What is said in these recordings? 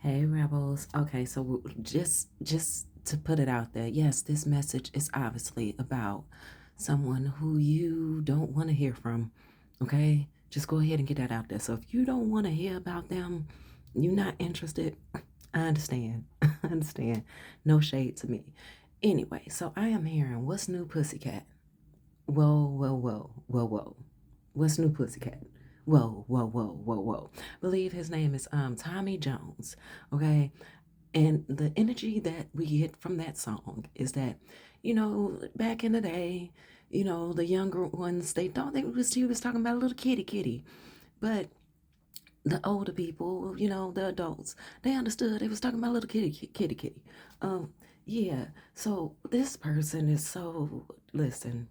Hey rebels. Okay, so just to put it out there, yes, this message is obviously about someone who you don't want to hear from. Okay? Just go ahead and get that out there. So if you don't want to hear about them, you're not interested, I understand. I understand. No shade to me. Anyway, so I am hearing what's new pussycat? Whoa, whoa, whoa, whoa, whoa. What's new pussycat? Whoa, whoa, whoa, whoa, whoa. Believe his name is Tommy Jones. Okay. And the energy that we get from that song is that, back in the day, the younger ones, they thought he was talking about a little kitty kitty. But the older people, the adults, they understood they was talking about a little kitty kitty. Um, yeah. So this person is so listen,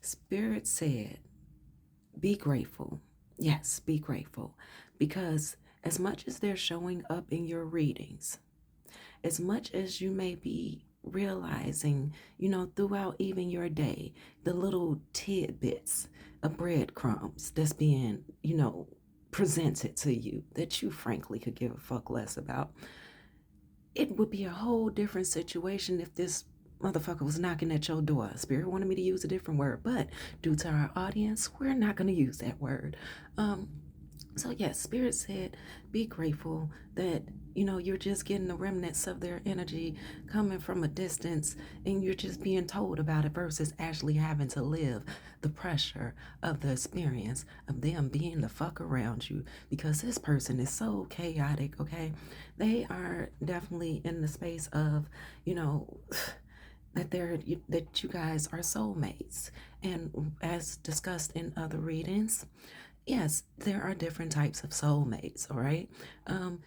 Spirit said, be grateful. Yes, be grateful. Because as much as they're showing up in your readings, as much as you may be realizing, throughout even your day, the little tidbits of breadcrumbs that's being, presented to you that you frankly could give a fuck less about, it would be a whole different situation if this motherfucker was knocking at your door. Spirit wanted me to use a different word, but due to our audience, we're not going to use that word. Um, so yes, Spirit said, be grateful that you're just getting the remnants of their energy coming from a distance, and you're just being told about it versus actually having to live the pressure of the experience of them being the fuck around you, because this person is so chaotic. Okay, they are definitely in the space of you know. That you guys are soulmates, and as discussed in other readings, yes, there are different types of soulmates, all right?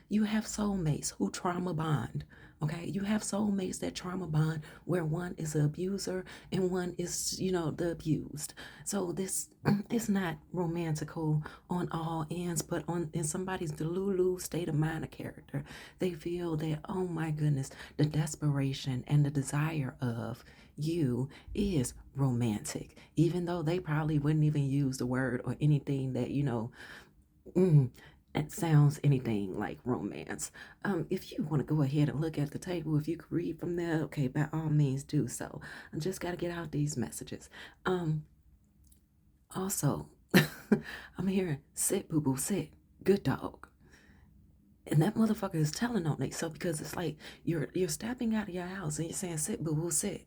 You have soulmates who trauma bond, okay? You have soulmates that trauma bond where one is an abuser and one is, the abused. So this is not romantical on all ends, but on in somebody's delulu state of mind or character, they feel that, oh my goodness, the desperation and the desire of you is romantic, even though they probably wouldn't even use the word or anything that, mm, that sounds anything like romance. If you want to go ahead and look at the table, if you could read from there, okay, by all means do so. I just got to get out these messages. Um, Also, I'm hearing sit, boo boo, sit, good dog. And that motherfucker is telling on themselves because it's like you're stepping out of your house and you're saying sit, boo boo, sit,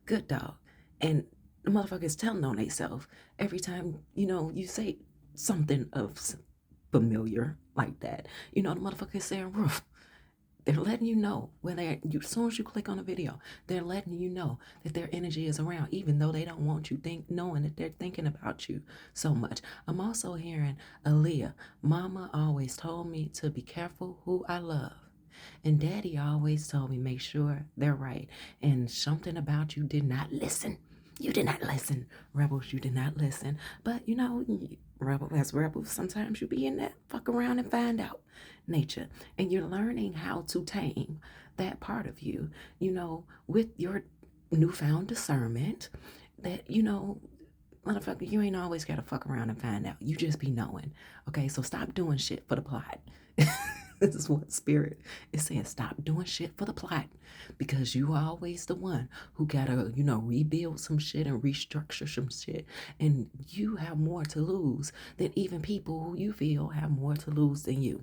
good dog. And the motherfucker is telling on themselves every time, you say something of familiar like that. The motherfucker is saying roof. They're letting you know when as soon as you click on a video, they're letting you know that their energy is around, even though they don't want you knowing that they're thinking about you so much. I'm also hearing Aaliyah. Mama always told me to be careful who I love. And daddy always told me make sure they're right. And something about you did not listen. You did not listen. Rebels, you did not listen. But rebel as rebels, sometimes you be in that fuck around and find out nature. And you're learning how to tame that part of you, with your newfound discernment that, motherfucker, you ain't always gotta fuck around and find out. You just be knowing. Okay, so stop doing shit for the plot. This is what spirit is saying. Stop doing shit for the plot, because you are always the one who gotta, rebuild some shit and restructure some shit. And you have more to lose than even people who you feel have more to lose than you.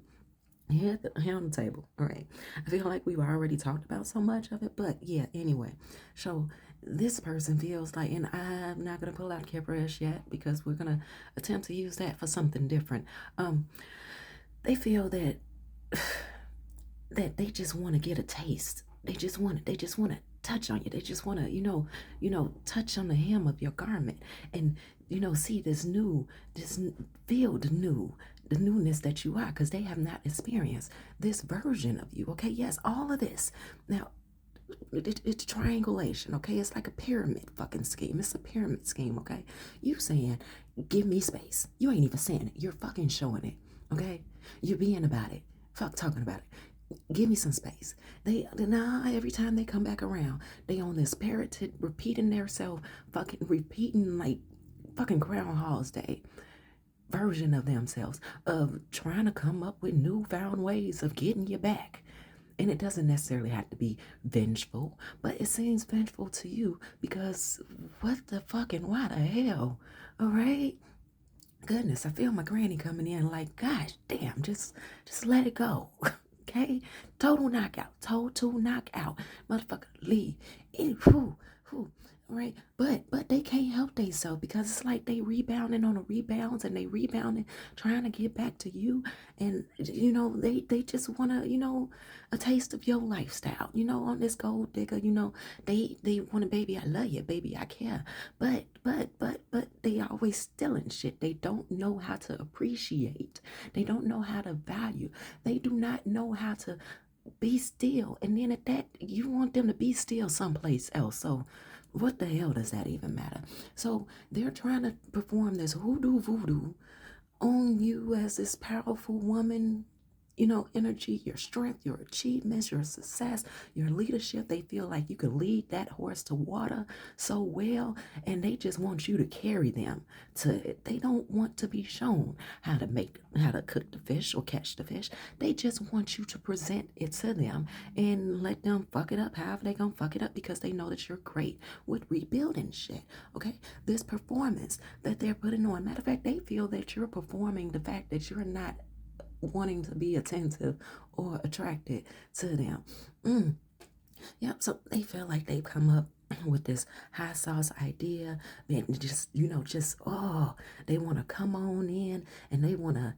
Here on the table. All right. I feel like we've already talked about so much of it, but yeah, anyway. So this person feels like, and I'm not going to pull out Kipper-ish yet because we're going to attempt to use that for something different. They feel that that they just want to get a taste. They just want to touch on you. They just want to, touch on the hem of your garment and, see feel the newness that you are, because they have not experienced this version of you. Okay. Yes. All of this. Now, it's triangulation. Okay. It's like a pyramid fucking scheme. It's a pyramid scheme. Okay. You saying, give me space. You ain't even saying it. You're fucking showing it. Okay. You're being about it. Fuck talking about it. Give me some space. They now every time they come back around, they on this parroted, repeating their self, fucking repeating like fucking Groundhog's Day version of themselves, of trying to come up with newfound ways of getting you back. And it doesn't necessarily have to be vengeful, but it seems vengeful to you because what the fuck and why the hell? All right? Goodness, I feel my granny coming in like, gosh damn, just let it go. Okay? Total knockout. Total knockout. Motherfucker, leave. Whew, whew. Right? But they can't help themselves because it's like they rebounding on the rebounds and they rebounding, trying to get back to you. And they just wanna, a taste of your lifestyle. On this gold digger, they wanna, baby, I love you, baby, I care. But they always stealing shit. They don't know how to appreciate. They don't know how to value. They do not know how to be still. And then at that, you want them to be still someplace else. So what the hell does that even matter? So they're trying to perform this hoodoo voodoo on you as this powerful woman, energy, your strength, your achievements, your success, your leadership. They feel like you can lead that horse to water so well, and they just want you to carry them to it. They don't want to be shown how to cook the fish or catch the fish. They just want you to present it to them and let them fuck it up however they gonna fuck it up because they know that you're great with rebuilding shit. Okay? This performance that they're putting on. Matter of fact, they feel that you're performing the fact that you're not wanting to be attentive or attracted to them. Yep, so they feel like they've come up with this high sauce idea. Man, just they want to come on in and they want to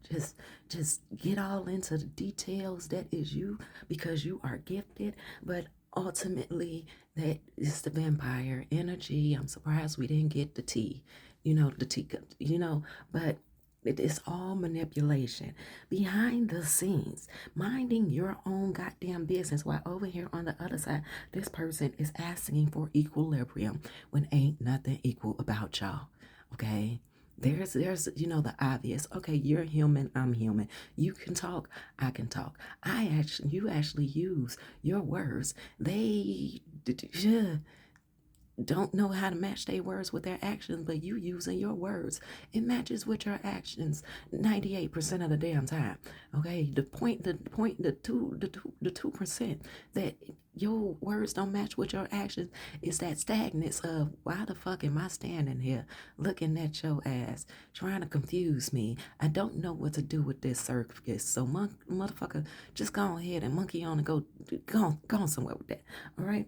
just get all into the details. That is you because you are gifted, but ultimately that is the vampire energy. I'm surprised we didn't get the tea, the teacup, but it is all manipulation behind the scenes, minding your own goddamn business. While over here on the other side, this person is asking for equilibrium when ain't nothing equal about y'all. Okay? There's the obvious. Okay, you're human, I'm human. You can talk, I can talk. You actually use your words. They don't know how to match their words with their actions, but you using your words. It matches with your actions 98% of the damn time. Okay, the 2% that your words don't match with your actions is that stagnance of why the fuck am I standing here looking at your ass, trying to confuse me. I don't know what to do with this circus. So motherfucker, just go ahead and monkey on and go on somewhere with that. All right.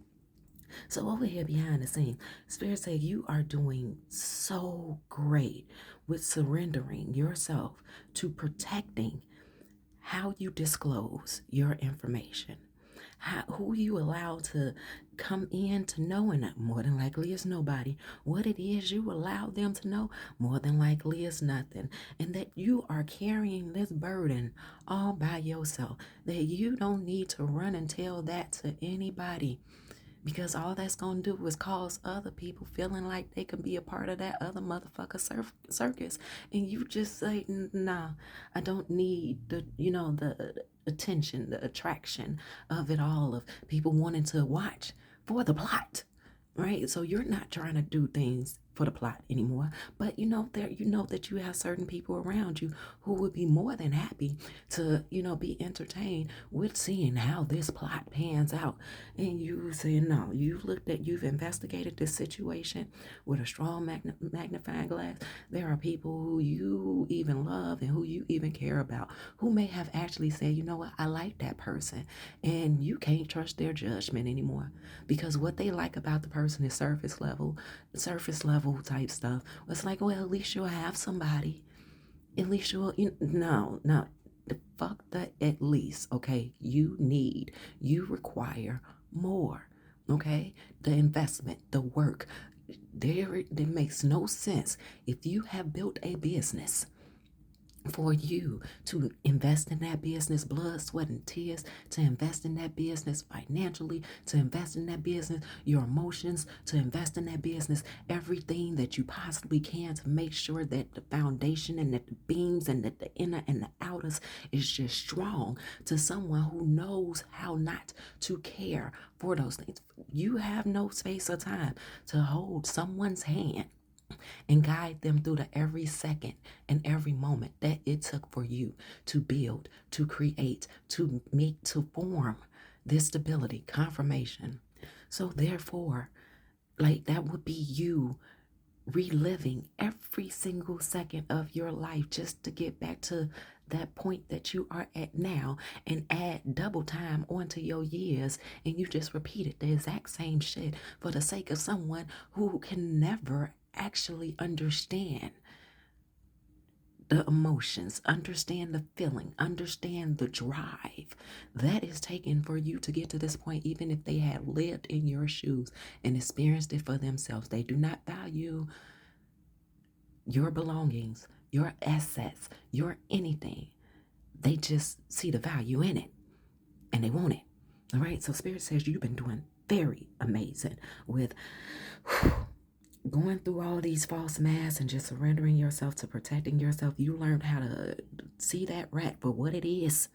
So over here behind the scene, Spirit said you are doing so great with surrendering yourself to protecting how you disclose your information. Who you allow to come in to know, and more than likely is nobody. What it is you allow them to know, more than likely is nothing. And that you are carrying this burden all by yourself. That you don't need to run and tell that to anybody because all that's going to do is cause other people feeling like they can be a part of that other motherfucker circus. And you just say, nah, I don't need the attention, the attraction of it all, of people wanting to watch for the plot, right? So you're not trying to do things for the plot anymore, but that you have certain people around you who would be more than happy to be entertained with seeing how this plot pans out. And you say, no, you've investigated this situation with a strong magnifying glass. There are people who you even love and who you even care about who may have actually said, you know what, I like that person, and you can't trust their judgment anymore because what they like about the person is surface level type stuff. It's like, well, at least you'll have somebody. At least no, the fuck that at least, okay? You require more, okay? The investment, the work. It makes no sense if you have built a business for you to invest in that business, blood, sweat, and tears, to invest in that business financially, to invest in that business, your emotions, to invest in that business, everything that you possibly can to make sure that the foundation and that the beams and that the inner and the outers is just strong to someone who knows how not to care for those things. You have no space or time to hold someone's hand and guide them through the every second and every moment that it took for you to build, to create, to make, to form this stability, confirmation. So therefore, like that would be you reliving every single second of your life just to get back to that point that you are at now and add double time onto your years, and you just repeated the exact same shit for the sake of someone who can never actually understand the emotions, understand the feeling, understand the drive that is taken for you to get to this point. Even if they have lived in your shoes and experienced it for themselves, they do not value your belongings, your assets, your anything. They just see the value in it and they want it. All right. So Spirit says you've been doing very amazing with going through all these false masks and just surrendering yourself to protecting yourself. You learned how to see that rat for what it is.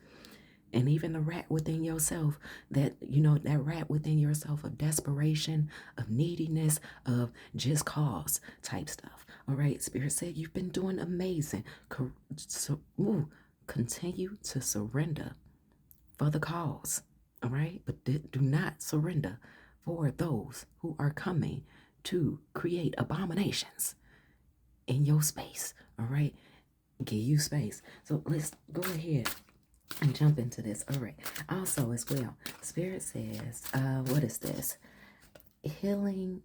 And even the rat within yourself, that, that rat within yourself of desperation, of neediness, of just cause type stuff. All right. Spirit said you've been doing amazing. Continue to surrender for the cause. All right. But do not surrender for those who are coming to create abominations in your space. All right. Give you space. So let's go ahead and jump into this. All right. Also, as well, Spirit says, what is this? Healing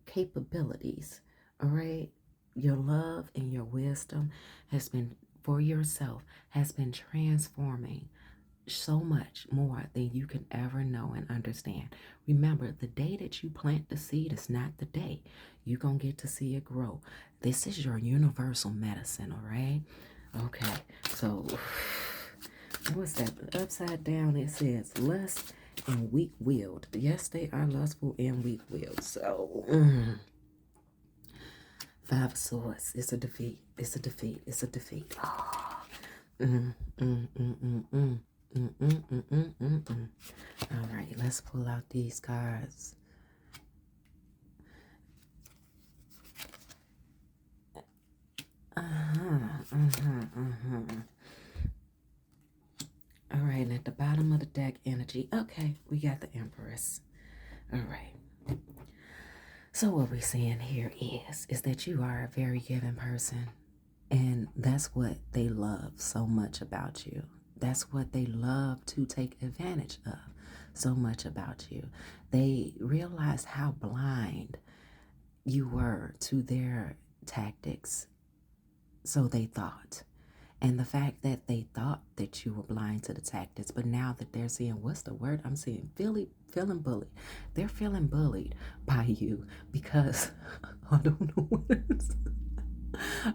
capabilities. All right. Your love and your wisdom has been for yourself, has been transforming so much more than you can ever know and understand. Remember, the day that you plant the seed is not the day you're going to get to see it grow. This is your universal medicine, all right? Okay, so what's that? Upside down, it says lust and weak-willed. Yes, they are lustful and weak-willed. So, Five of Swords. It's a defeat. It's a defeat. It's a defeat. Oh. All right, let's pull out these cards. All right, and at the bottom of the deck, energy. Okay, we got the Empress. All right. So what we're seeing here is that you are a very giving person. And that's what they love so much about you. That's what they love to take advantage of so much about you. They realized how blind you were to their tactics. So they thought. And the fact that they thought that you were blind to the tactics, but now that they're seeing, what's the word I'm seeing? Feeling bullied. They're feeling bullied by you because, I don't know what it is.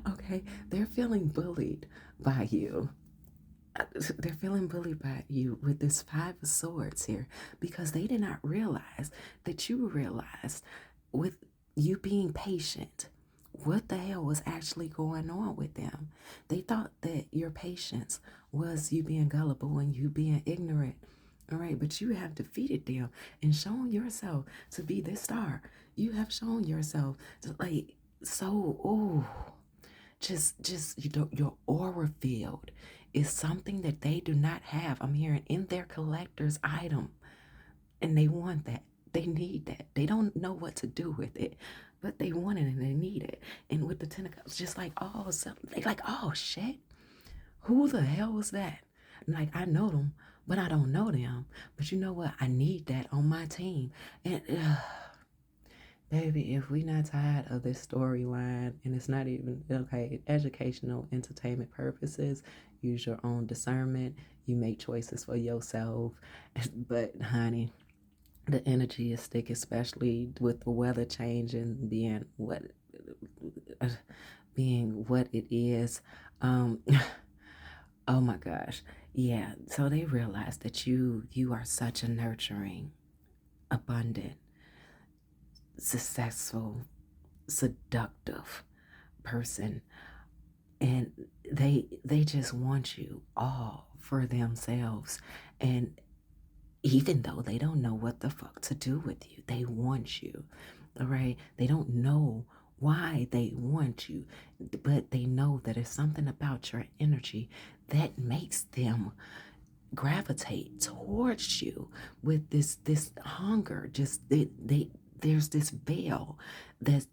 Okay, they're feeling bullied by you. They're feeling bullied by you with this Five of Swords here because they did not realize that you realized with you being patient what the hell was actually going on with them. They thought that your patience was you being gullible and you being ignorant. All right, but you have defeated them and shown yourself to be this star. You have shown yourself to just your aura field is something that they do not have. I'm hearing in their collector's item, and they want that. They need that. They don't know what to do with it, but they want it and they need it. And with the Ten of Cups, just like, oh, something, they like, oh shit, who the hell was that? Like, I know them, but I don't know them. But you know what? I need that on my team. And baby, if we not tired of this storyline, and it's not even, okay, educational, entertainment purposes, use your own discernment. You make choices for yourself. But honey, the energy is thick, especially with the weather changing, being what it is. Oh my gosh. Yeah. So they realize that you are such a nurturing, abundant, successful, seductive person, and they just want you all for themselves. And even though they don't know what the fuck to do with you, they want you. All right, they don't know why they want you, but they know that it's something about your energy that makes them gravitate towards you with this hunger. Just they there's this veil that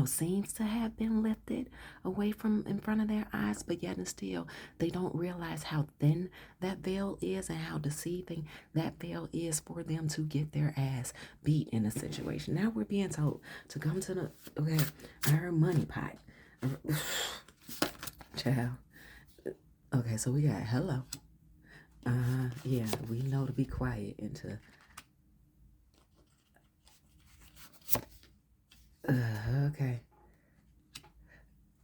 seems to have been lifted away from in front of their eyes, but yet and still they don't realize how thin that veil is and how deceiving that veil is for them to get their ass beat in a situation. Now we're being told to come to the okay, I heard money pot. Child. Okay, so we got hello. Yeah, we know to be quiet and to okay.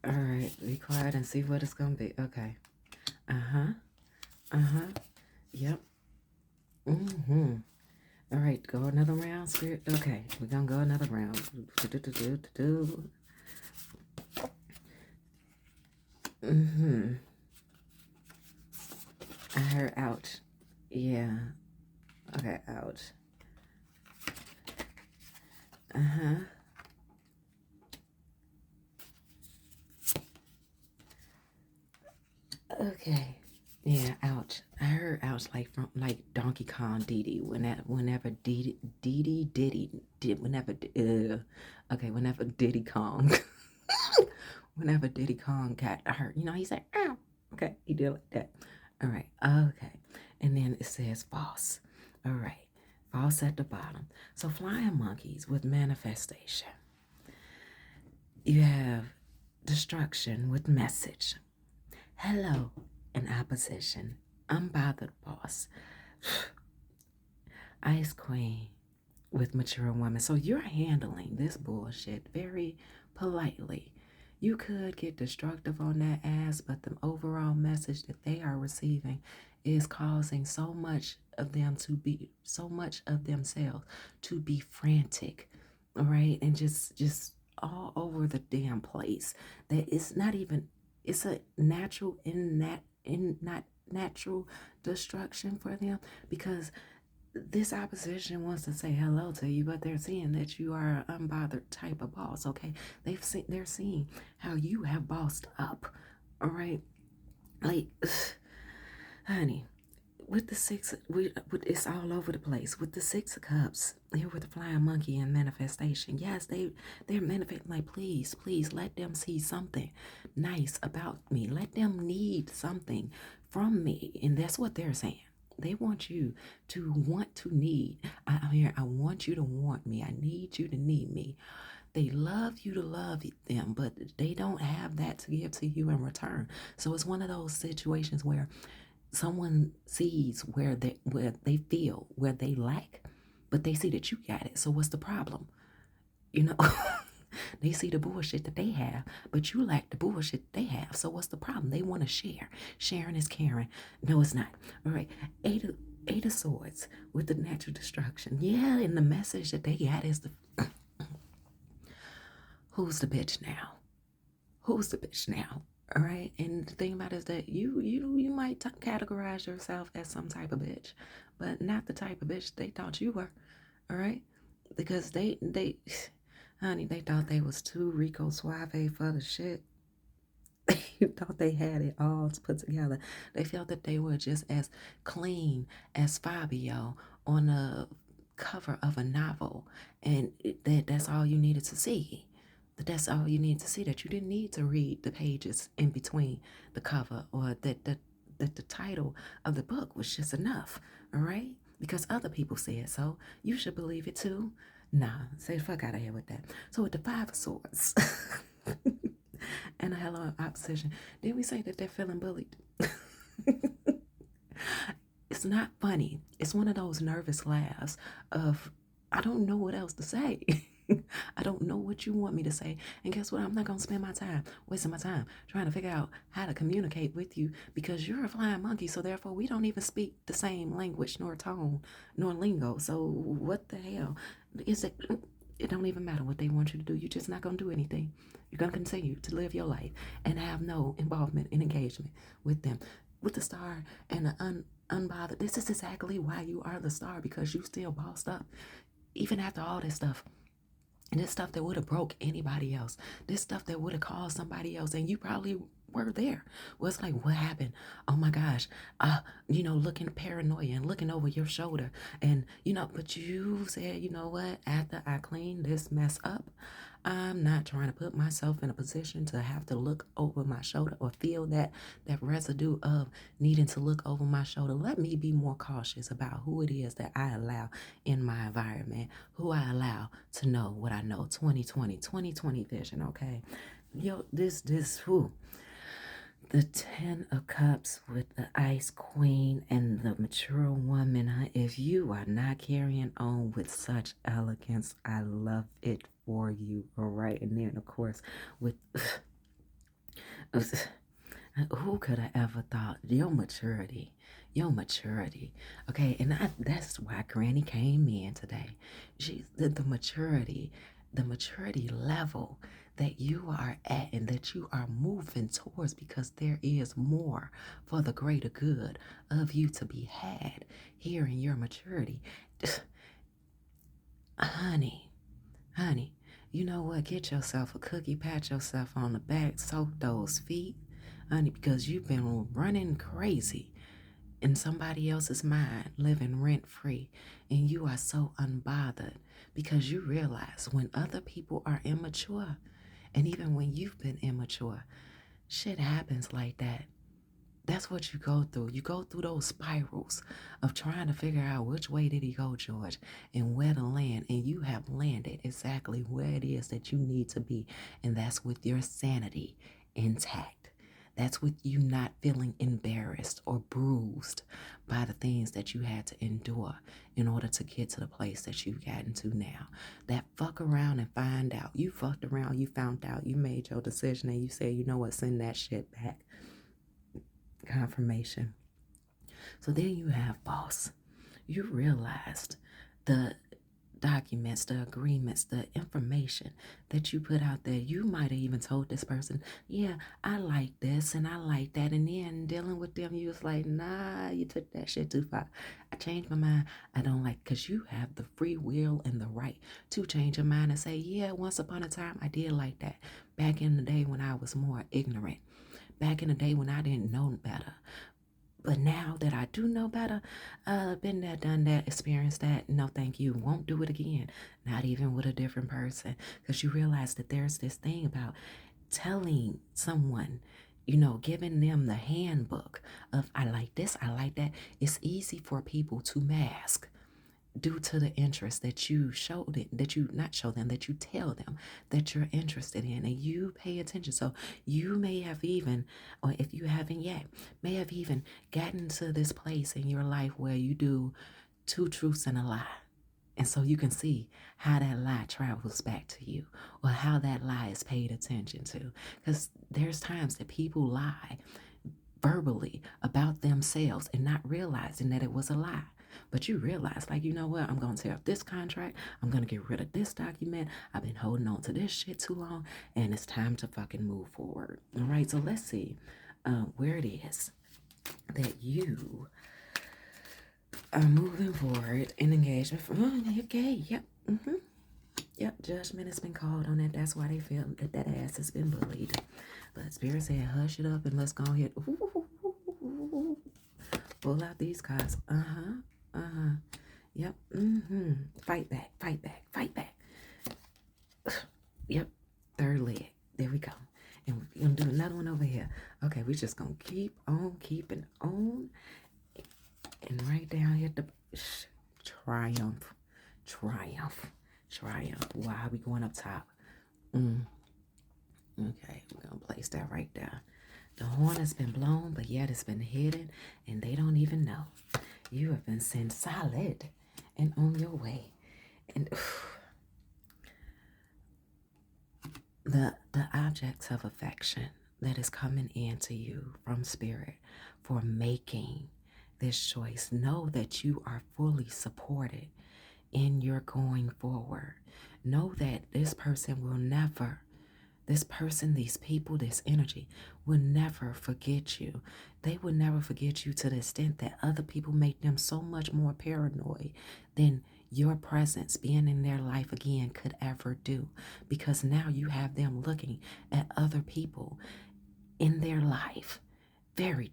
All right, be quiet and see what it's gonna be. Okay. Uh-huh. Uh-huh. Yep. Mm-hmm. All right, go another round, spirit. Okay, we're gonna go another round. Mm-hmm. I heard ouch. Yeah. Okay, ouch. Uh-huh. Okay. Yeah, ouch. I heard ouch like from like Donkey Kong Diddy whenever whenever Diddy Kong whenever Diddy Kong got hurt, he said, ow. Okay, he did like that. All right, okay. And then it says false. All right, false at the bottom. So flying monkeys with manifestation. You have destruction with message. Hello in opposition. Unbothered boss. Ice queen with mature woman. So you're handling this bullshit very politely. You could get destructive on that ass, but the overall message that they are receiving is causing so much of themselves to be frantic, all right, and just all over the damn place. That it's not even. It's a natural not natural destruction for them because this opposition wants to say hello to you, but they're seeing that you are an unbothered type of boss. Okay, they're seeing how you have bossed up. All right, like, honey, with the six, it's all over the place. With the Six of Cups here with the flying monkey and manifestation. Yes, they're manifesting. Like, please let them see something nice about me. Let them need something from me, and that's what they're saying. They want you to want to need. I'm here. I want you to want me. I need you to need me. They love you to love them, but they don't have that to give to you in return. So it's one of those situations where someone sees where they feel where they lack, but they see that you got it. So what's the problem? You know, they see the bullshit that they have, but you lack the bullshit they have. So what's the problem? They want to share. Sharing is caring. No, it's not. All right. Eight of Swords with the natural destruction. Yeah, and the message that they got is the who's the bitch now? Who's the bitch now? All right. And the thing about it is that you might categorize yourself as some type of bitch, but not the type of bitch they thought you were. All right. Because they honey, they thought they was too Rico Suave for the shit. They thought they had it all put together. They felt that they were just as clean as Fabio on a cover of a novel, and that's all you needed to see. That's all you need to see, that you didn't need to read the pages in between the cover, or that the title of the book was just enough, all right? Because other people said so. You should believe it too. Nah, say the fuck out of here with that. So with the Five of Swords and a hello of opposition, did we say that they're feeling bullied? It's not funny. It's one of those nervous laughs of, I don't know what else to say. I don't know what you want me to say. And guess what? I'm not going to spend my time, wasting my time, trying to figure out how to communicate with you because you're a flying monkey. So therefore, we don't even speak the same language, nor tone, nor lingo. So what the hell? Is it? It don't even matter what they want you to do. You're just not going to do anything. You're going to continue to live your life and have no involvement and engagement with them. With the star and the unbothered, this is exactly why you are the star, because you still bossed up. Even after all this stuff, and this stuff that would have broke anybody else, this stuff that would have caused somebody else, and you probably were there. Well, it's like, what happened? Oh my gosh. Looking paranoia and looking over your shoulder. And, but you said, you know what? After I clean this mess up, I'm not trying to put myself in a position to have to look over my shoulder or feel that residue of needing to look over my shoulder. Let me be more cautious about who it is that I allow in my environment, who I allow to know what I know. 2020 vision, okay? Who? The Ten of Cups with the Ice Queen and the mature woman. If you are not carrying on with such elegance, I love it for you. All right. And then, of course, with who could have ever thought your maturity? Your maturity. Okay. And that's why Granny came in today. She's the maturity, the maturity level that you are at and that you are moving towards, because there is more for the greater good of you to be had here in your maturity. honey, honey, you know what? Get yourself a cookie, pat yourself on the back, soak those feet, honey, because you've been running crazy in somebody else's mind, living rent free, and you are so unbothered because you realize when other people are immature, and even when you've been immature, shit happens like that. That's what you go through. You go through those spirals of trying to figure out which way did he go, George, and where to land. And you have landed exactly where it is that you need to be. And that's with your sanity intact. That's with you not feeling embarrassed or bruised by the things that you had to endure in order to get to the place that you've gotten to now. That fuck around and find out. You fucked around, you found out, you made your decision, and you said, you know what, send that shit back. Confirmation. So then you have boss. You realized the documents, the agreements, the information that you put out there. You might have even told this person, yeah, I like this and I like that. And then dealing with them, you was like, nah, you took that shit too far. I changed my mind. I don't like, because you have the free will and the right to change your mind and say, yeah, once upon a time I did like that. Back in the day when I was more ignorant. Back in the day when I didn't know better. But now that I do know better, been there, done that, experienced that, no thank you, won't do it again. Not even with a different person. Because you realize that there's this thing about telling someone, giving them the handbook of I like this, I like that. It's easy for people to mask due to the interest that you showed it, that you not show them, that you tell them that you're interested in, and you pay attention. So you may have even, or if you haven't yet, may have even gotten to this place in your life where you do two truths and a lie. And so you can see how that lie travels back to you, or how that lie is paid attention to. Because there's times that people lie verbally about themselves and not realizing that it was a lie. But you realize, like, you know what? I'm going to tear up this contract. I'm going to get rid of this document. I've been holding on to this shit too long, and it's time to fucking move forward. All right, so let's see where it is that you are moving forward in engagement. Okay, yep. Yep, judgment has been called on that. That's why they feel that ass has been bullied. But Spirit said, hush it up and let's go ahead. Pull out these cards. Yep. Fight back, fight back, fight back. Yep. Third leg. There we go. And we're going to do another one over here. Okay, we're just going to keep on keeping on. And right down here at the triumph. Why are we going up top? Okay, we're going to place that right there. The horn has been blown, but yet it's been hidden, and they don't even know. You have been sent solid and on your way. And the objects of affection that is coming into you from Spirit for making this choice, know that you are fully supported in your going forward. Know that this person will never, this person, these people, this energy will never forget you. They will never forget you to the extent that other people make them so much more paranoid than your presence being in their life again could ever do. Because now you have them looking at other people in their life. They're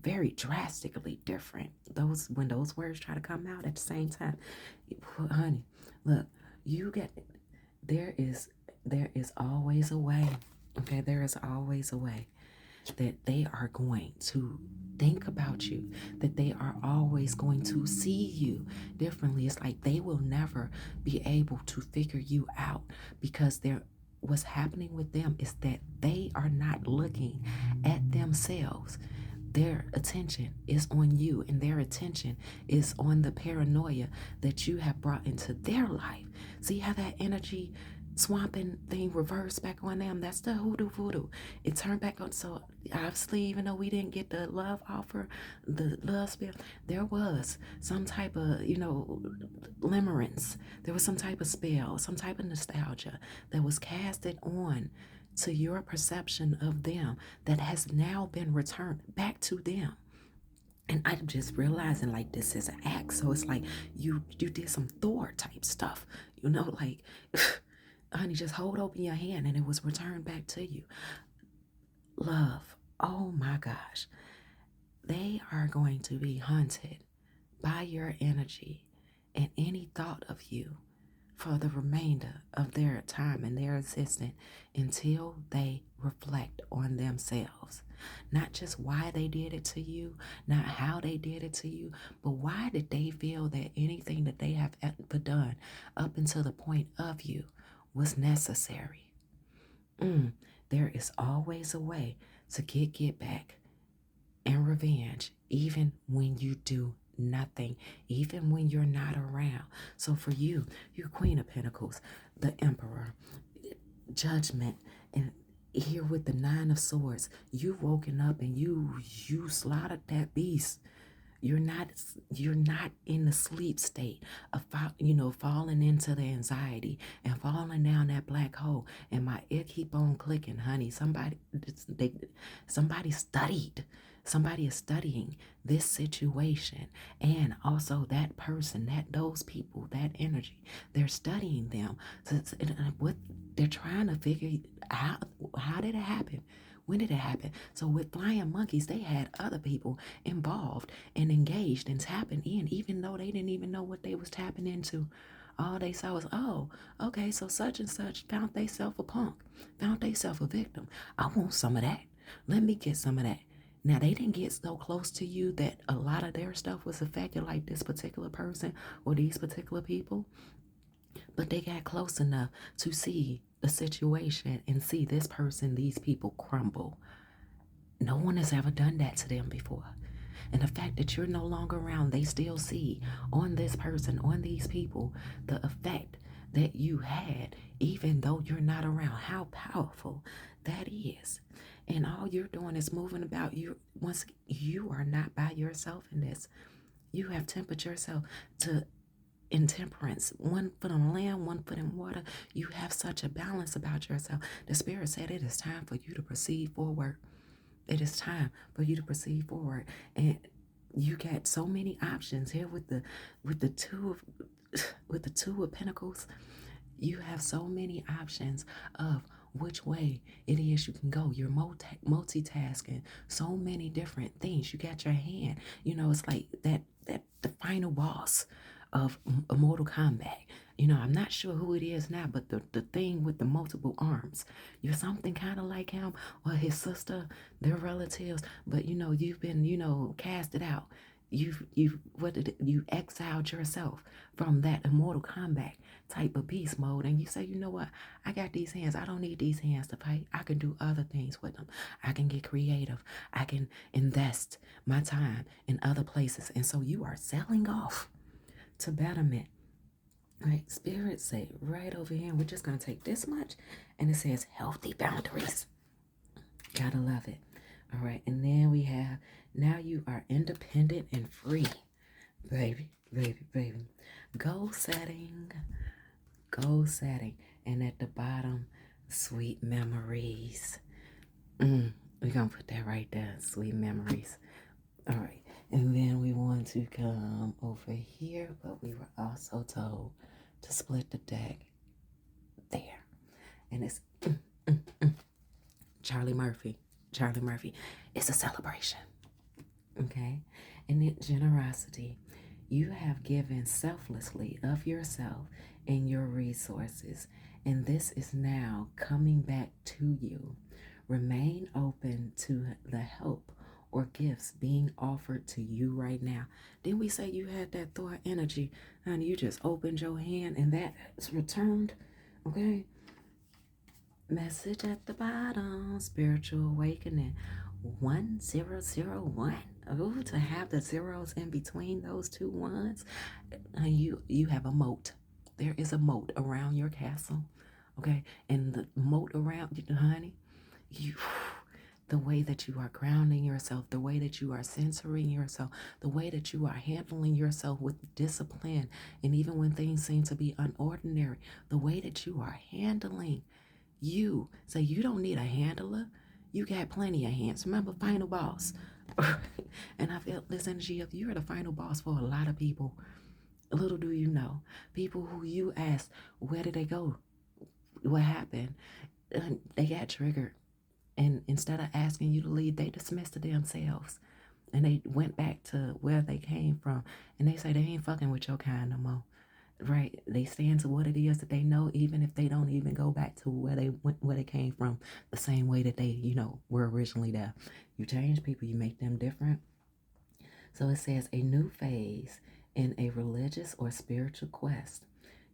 very drastically different. Those when those words try to come out at the same time, honey, look, you get there is there is always a way. Okay, there is always a way that they are going to think about you, that they are always going to see you differently. It's like they will never be able to figure you out because they're what's happening with them is that they are not looking at themselves. Their attention is on you, and their attention is on the paranoia that you have brought into their life. See how that energy swamping thing reversed back on them? That's the hoodoo voodoo. It turned back on. So obviously, even though we didn't get the love offer, the love spell, there was some type of, limerence. There was some type of spell, some type of nostalgia that was casted on to your perception of them that has now been returned back to them. And I'm just realizing like this is an act. So it's like you did some Thor type stuff, like honey, just hold open your hand and it was returned back to you. Love, oh my gosh, they are going to be haunted by your energy and any thought of you for the remainder of their time and their existence until they reflect on themselves. Not just why they did it to you, not how they did it to you, but why did they feel that anything that they have ever done up until the point of you was necessary. There is always a way to get back and revenge, even when you do nothing, even when you're not around. So for you, Queen of Pentacles, the Emperor, Judgment, and here with the Nine of Swords, you've woken up and you slaughtered that beast. You're not in the sleep state of falling into the anxiety and falling down that black hole. And my ear keep on clicking, honey. Somebody studied. Somebody is studying this situation, and also that person, those people, that energy. They're studying them. So what they're trying to figure out, how did it happen? When did it happen? So with flying monkeys, they had other people involved and engaged and tapping in, even though they didn't even know what they was tapping into. All they saw was, oh, okay, so such and such found theyself a punk, found theyself a victim. I want some of that. Let me get some of that. Now, they didn't get so close to you that a lot of their stuff was affected, like this particular person or these particular people, but they got close enough to see the situation and see this person, these people crumble. No one has ever done that to them before. And the fact that you're no longer around, they still see on this person, on these people, the effect that you had, even though you're not around. How powerful that is. And all you're doing is moving about. Once you are not by yourself in this. You have tempered yourself to intemperance, 1 foot on land, 1 foot in water. You have such a balance about yourself. The Spirit said it is time for you to proceed forward. It is time for you to proceed forward. And you got so many options here with the two of Pentacles. You have so many options of which way it is you can go. You're multitasking so many different things. You got your hand. It's like that the final boss of Mortal Kombat. I'm not sure who it is now, but the thing with the multiple arms. You're something kind of like him or his sister, their relatives, but you've been, casted out. You exiled yourself from that Immortal Kombat type of beast mode, and you say, you know what, I got these hands. I don't need these hands to fight. I can do other things with them. I can get creative. I can invest my time in other places. And so you are selling off to betterment. Right, Spirit say right over here, we're just going to take this much, and it says healthy boundaries. Gotta love it. All right, and then we have, now you are independent and free. Baby. Goal setting. And at the bottom, sweet memories. We're going to put that right there, sweet memories. All right, and then we want to come over here, but we were also told to split the deck there. And it's Charlie Murphy. Charlie Murphy. It's a celebration. Okay? And in generosity, you have given selflessly of yourself and your resources, and this is now coming back to you. Remain open to the help or gifts being offered to you right now. Didn't we say you had that thought energy? Honey, you just opened your hand and that is returned. Okay? Message at the bottom, spiritual awakening 1001. Oh, to have the zeros in between those two ones, you have a moat. There is a moat around your castle, okay? And the moat around you, honey, you, the way that you are grounding yourself, the way that you are censoring yourself, the way that you are handling yourself with discipline, and even when things seem to be unordinary, the way that you are handling you. So you don't need a handler. You got plenty of hands. Remember, final boss. And I feel this energy of you're the final boss for a lot of people. Little do you know, people who you ask, where did they go? What happened? They got triggered. And instead of asking you to leave, they dismissed it themselves. And they went back to where they came from. And they say they ain't fucking with your kind no more. Right? They stand to what it is that they know, even if they don't even go back to where they went, where they came from, the same way that they, were originally there. You change people, you make them different. So it says a new phase in a religious or spiritual quest.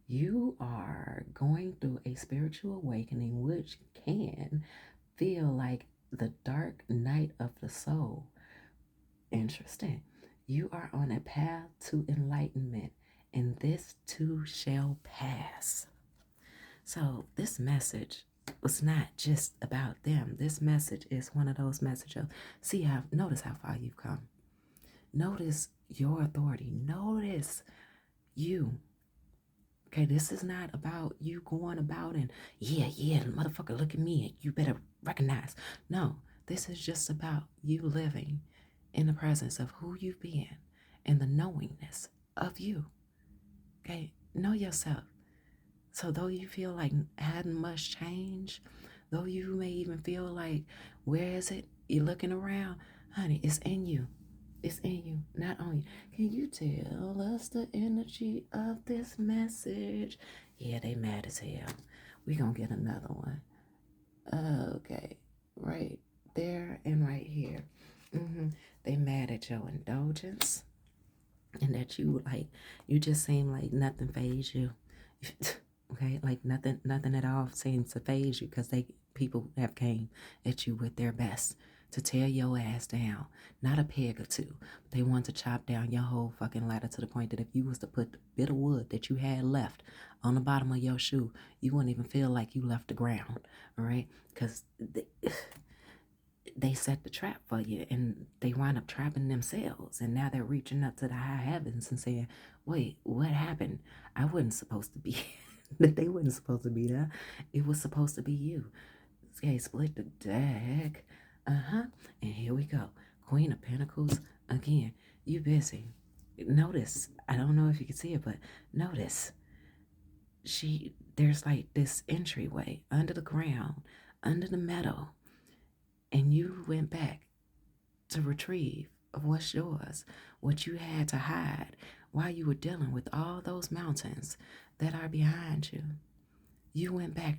You are going through a spiritual awakening, which can feel like the dark night of the soul. Interesting. You are on a path to enlightenment, and this too shall pass. So, this message was not just about them. This message is one of those messages of notice how far you've come. Notice your authority. Notice you. Okay, this is not about you going about and, yeah, motherfucker, look at me. You better recognize. No, this is just about you living in the presence of who you've been and the knowingness of you. Okay, know yourself. So though you feel like hadn't much change, though you may even feel like, where is it? You're looking around, honey, it's in you. It's in you, not on you. Can you tell us the energy of this message? Yeah, they mad as hell. We gonna get another one. Okay, right there and right here. They mad at your indulgence, and that you just seem like nothing phase you. Okay, like nothing at all seems to phase you because people have came at you with their best to tear your ass down. Not a peg or two. They want to chop down your whole fucking ladder to the point that if you was to put the bit of wood that you had left on the bottom of your shoe, you wouldn't even feel like you left the ground. All right, because they set the trap for you and they wind up trapping themselves, and now they're reaching up to the high heavens and saying, wait, what happened? I wasn't supposed to be that they wasn't supposed to be there. It was supposed to be you. Okay, split the deck. And here we go. Queen of Pentacles again. You busy. Notice, I don't know if you can see it, but notice there's like this entryway under the ground, under the meadow, and you went back to retrieve of what's yours, what you had to hide while you were dealing with all those mountains that are behind you. You went back.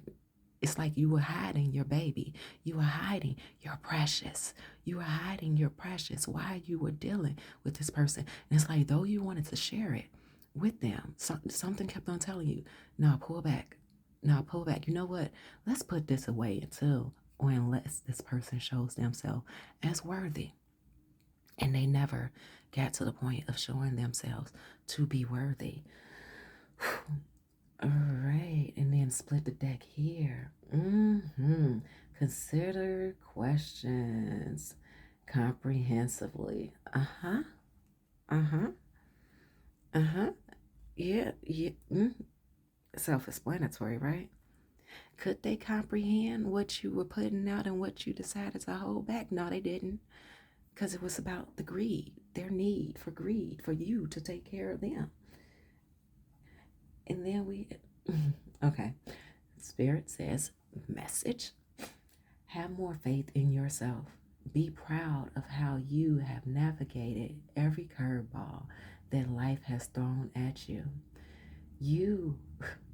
It's like you were hiding your baby. You were hiding your precious. You were hiding your precious while you were dealing with this person. And it's like, though you wanted to share it with them, something kept on telling you, no, pull back. No, pull back. You know what? Let's put this away until or unless this person shows themselves as worthy. And they never got to the point of showing themselves to be worthy. All right, and then split the deck here. Consider questions comprehensively. Yeah. Self-explanatory, right? Could they comprehend what you were putting out and what you decided to hold back? No, they didn't. Because it was about the greed, their need for greed, for you to take care of them. And then okay. Spirit says, message. Have more faith in yourself. Be proud of how you have navigated every curveball that life has thrown at you. You,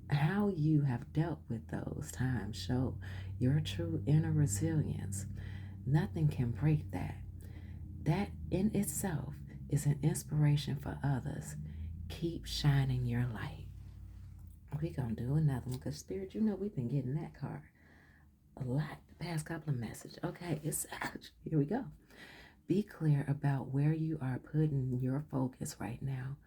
how you have dealt with those times show your true inner resilience. Nothing can break that. That in itself is an inspiration for others. Keep shining your light. We gonna do another one because Spirit, you know we've been getting that card a lot the past couple of messages. Okay, it's here we go. Be clear about where you are putting your focus right now.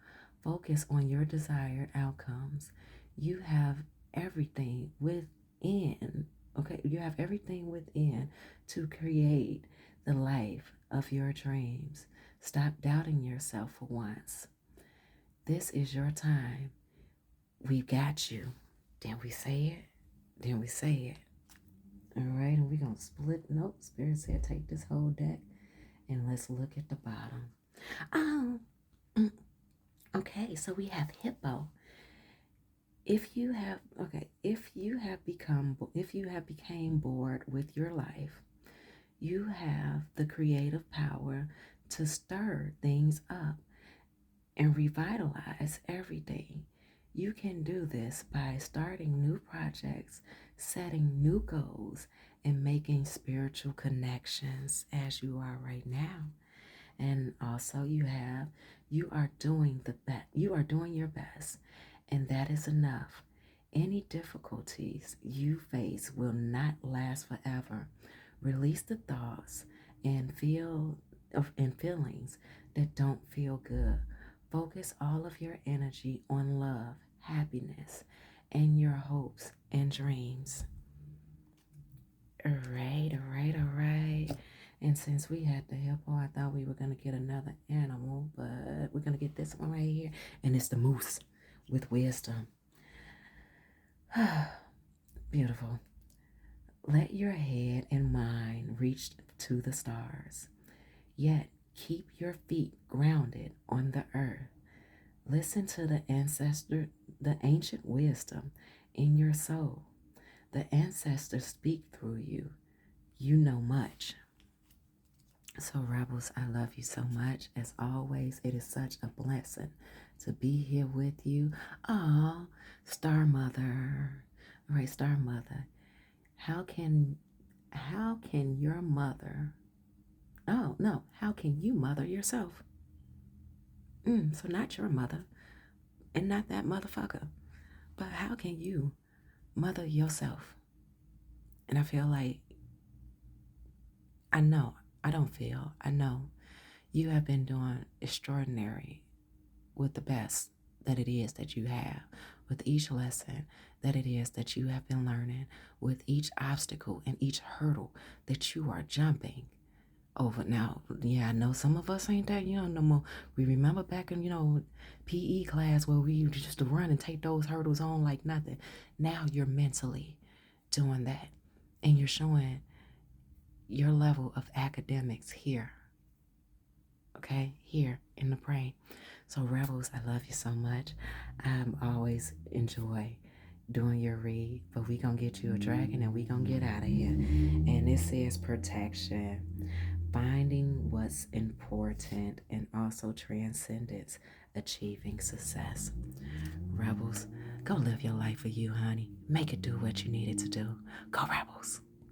Focus on your desired outcomes. You have everything within. Okay, you have everything within to create the life of your dreams. Stop doubting yourself for once. This is your time. We got you. Then we say it. Then we say it. All right, and we're going to split. Nope, Spirit said take this whole deck and let's look at the bottom. Oh, okay, so we have Hippo. If you have became bored with your life, you have the creative power to stir things up and revitalize everything. You can do this by starting new projects, setting new goals, and making spiritual connections as you are right now. And also you are doing your best, and that is enough. Any difficulties you face will not last forever. Release the thoughts and feelings that don't feel good. Focus all of your energy on love, happiness, and your hopes and dreams. All right, all right, all right. And since we had the hippo, I thought we were going to get another animal, but we're going to get this one right here. And it's the moose with wisdom. Beautiful. Let your head and mind reach to the stars, yet keep your feet grounded on the earth. Listen to the ancient wisdom in your soul. The ancestors speak through you. You know much. So, Rebels, I love you so much. As always, it is such a blessing to be here with you. Oh, Star Mother. All right, Star Mother. How can your mother? Oh no, how can you mother yourself? So not your mother, and not that motherfucker, but how can you mother yourself? And I feel like I know. I don't feel. I know you have been doing extraordinary with the best that it is that you have, with each lesson that it is that you have been learning, with each obstacle and each hurdle that you are jumping over. Now, yeah, I know some of us ain't that young no more. We remember back in, PE class where we used to run and take those hurdles on like nothing. Now you're mentally doing that, and you're showing your level of academics here, okay, here in the brain. So, Rebels, I love you so much. Always enjoy doing your read, but we gonna get you a dragon and we gonna get out of here. And it says protection, finding what's important, and also transcendence, achieving success. Rebels, go live your life for you, honey. Make it do what you need it to do. Go, Rebels.